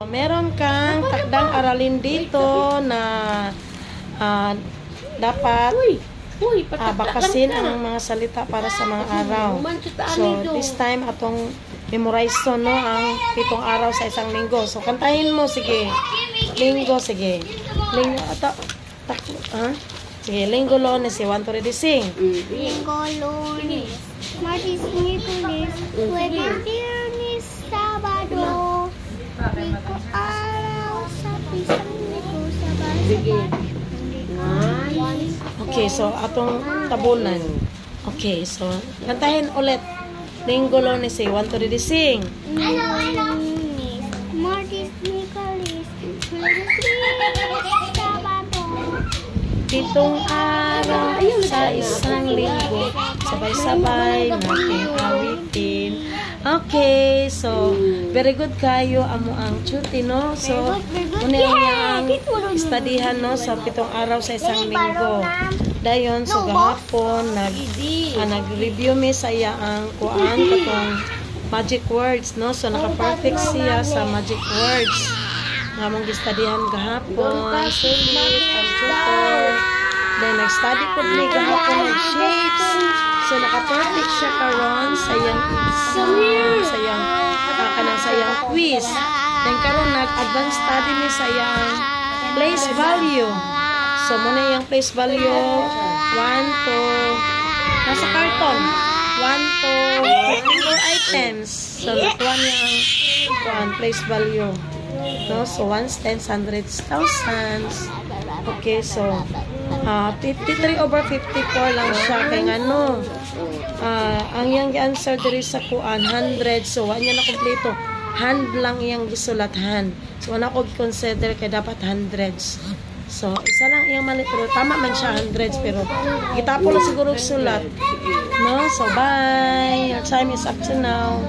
Meron kang takdang aralin dito na dapat bakasin ang mga salita para sa mga araw. So, this time, atong memorize to, no, ang 7 araw sa isang linggo. So, kantahin mo, sige. Linggo, sige. Sige, linggo, lunes, you want to ready sing? Linggo, lunes, martes, miércoles, jueves, viernes, sábado. Linggo, araw, Sabado, Sabado. Okay, so atong tabunan. Okay, so kantahin ulit. Linggo, lunes, you want to ready sing? Lunes, martes, miércoles, jueves, viernes, sábado. 7 araw sa isang linggo, sabay-sabay natin awitin. Okay, so very good kayo amo ang duty, no? So muna niya ang studyhan, no, sa 7 araw sa isang linggo. Dayon so gahapon nag-review mi saya ang kuan katong magic words, no? So naka-perfect siya sa magic words. Nga mong gistudyhan gahapon, sulit, ang tutor. Then, nag-study ko ni gahapon ng shapes. So, naka-perfect siya karon sa iyang sayang quiz. Then, karon nag-advanced study ni sa iyang place value. So, muna yung place value 1 to nasa carton. 1 to 54 items. So, nakuha niya ang place value. No? So, ones, tens, hundreds, thousands. Okay, so 53 over 54 lang siya. Kaya nga, no, ang iyang answer diri sa kuan 100. So, wala niya na kompleto. Hand lang iyang gisulat, hand. So, wala ko consider kaya dapat hundreds. So, isa lang iyang mali. Pero tama man siya, hundreds. Pero, itapo lang siguro sulat. No? So, bye. Your time is up to now.